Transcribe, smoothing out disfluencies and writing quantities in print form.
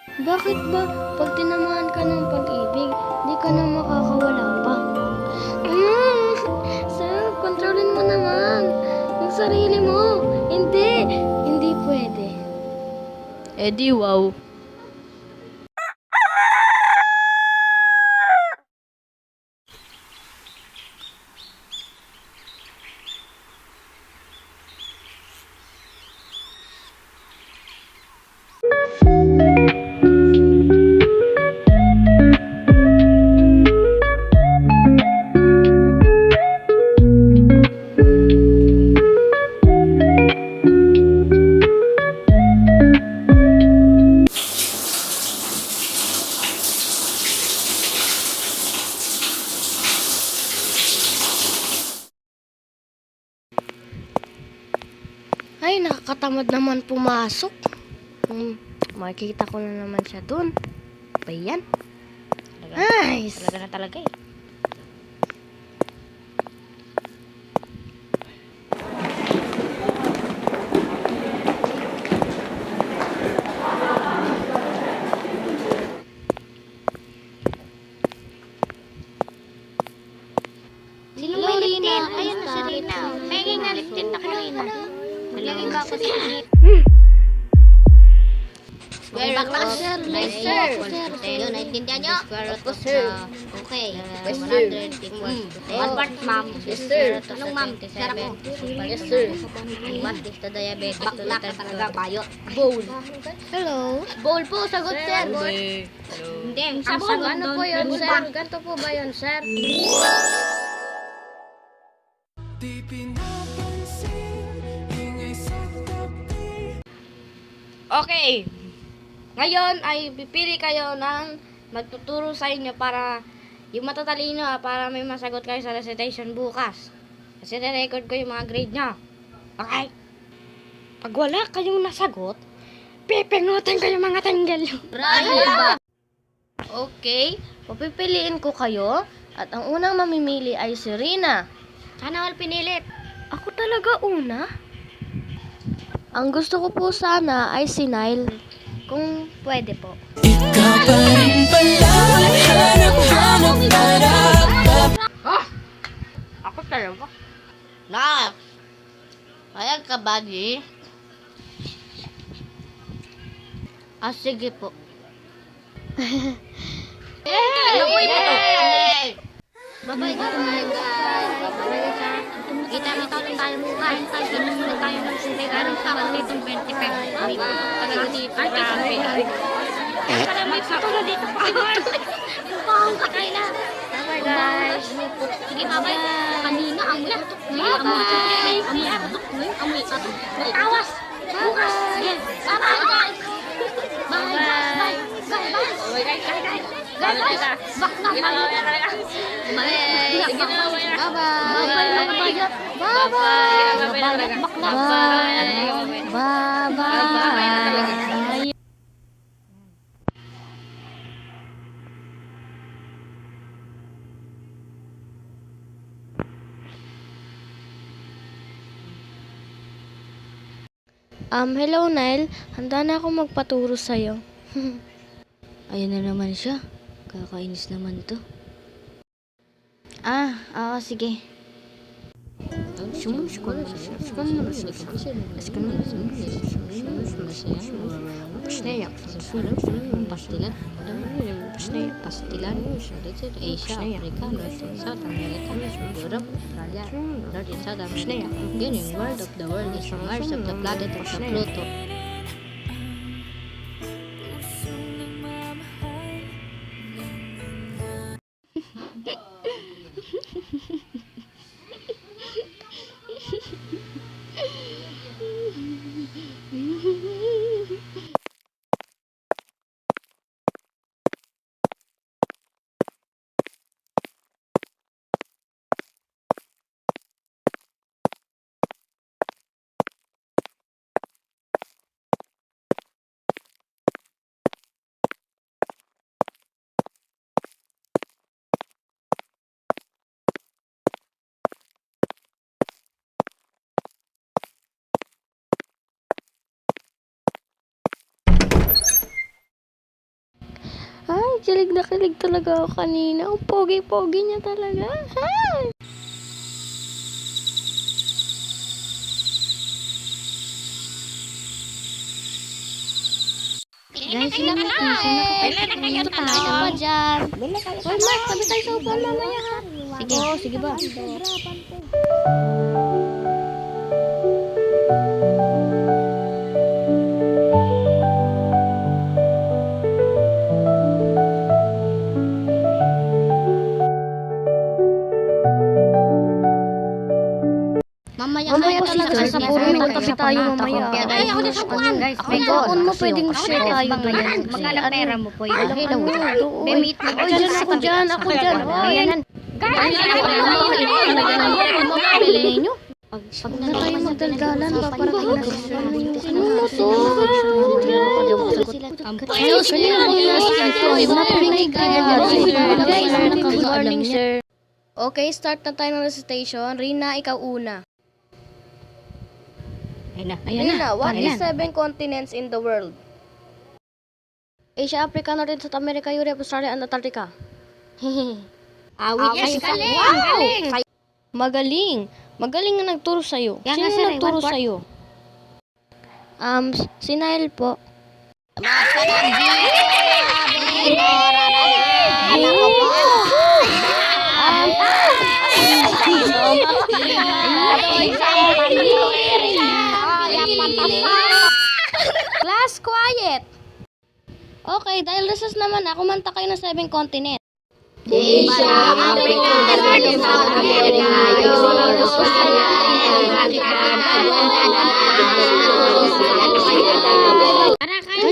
Bakit ba pag tinamaan ka ng pag-ibig, di ka na makakawala pa? Mm, Sir, kontrolin mo naman yung sarili mo. Hindi, hindi pwede. Eh di wow. Ay, nakakatamad naman pumasok. Makikita ko na naman siya dun. Ba yan? Ay, Talaga na talaga eh. Sino may liptin? Ayun na si Rina. Pengin nga liptin ako Rina. Nalagay ba ako sa init? Very Bakla, good. sir. Nice, Sir. sir. Yun, naintindihan nyo? Square root of Sir. okay. Yes, 100 equals to 10. One part, ma'am. Yes, sir. Anong ma'am? Sir ako. Yes, sir. What is the diabetic to Bakla ka talaga, bayot. Bowl. Hello? Bowl po, sagot, sir. Hindi. Ang Ang sagot ano doon, po yun, bowl sir? pa. Ganito po ba yun, sir? Okay. Ngayon ay pipili kayo ng magtuturo sa inyo para yung matatalino para may masagot kayo sa recitation bukas. Kasi record ko yung mga grade nyo. Okay? Pag wala kayong nasagot, pipinutin ko yung mga tanggel. Okay, papipiliin ko kayo at ang unang mamimili ay si Rina. Sana all pinilit. Ako talaga una? Ang gusto ko po sana ay si Nile. Kung pwede po. Ako talaga. Na! Ayan ka, buddy. Sige po. Ano po ito? Bye-bye guys. Kita ulit tayo bukas. Inom na tayo ng sili. Garang sa kalitong 20 pesos. Ay, salamat sa tulad dito pa. Pahong ka kayo na. Bye-bye guys. Sige, bye-bye. Kanina, amoy atok. Amoy atok. Amoy atok. Awas. Bukas. Sige. Bye-bye guys. Bye guys. Bye. Bye guys. Guys, bakla kayo. Bye. Sige na, bye. Bye-bye. Hello Nile. Handa na ako magpaturo sa'yo. Ayan na naman siya. Kakainis naman to. Oo, sige. Pastilan. Asia, Africa, North and South America, Europe, Australia, North and South America. Yun yung world of the world is yung Mars of the planet of the Pluto. kilig na kilig talaga ako kanina. Ang pogi-pogi niya talaga. Hi! Guys, sila na pa dyan. Hoy, Mark, tabi tayo sa upuan mamaya ha. Sige. Oo, sige ba? Mamaya Mamaya na kasi talaga sa puro magkape tayo mamaya. Ay, ako din sa upuan. Guys, May baon mo, pwedeng share tayo ngayon. doon. Magkano pera mo po yun? Alam Hello. ano, Be-meet mo. Oy, dyan ako dyan, ako dyan. Oy, Ayan. Guys, Pag na tayo magdaldalan, paparating na sila. Ano mo to? Good morning, sir. Okay, start na tayo ng recitation. Rina, ikaw una. Ayan na. Rina, what is Ayan. 7 continents in the world? Asia, Africa, North and South America, Europe, Australia, and Antarctica. Yes, galing. Galing. Magaling. Magaling na nagturo sa'yo. Yan Sino nga, sir, nagturo one part. sa'yo? Si Nile po. Class, quiet! Okay, dahil recess naman na, kumanta kayo ng 7 continent. Asia, Africa, North and South America, Europe, Australia, and Antarctica. Para kayo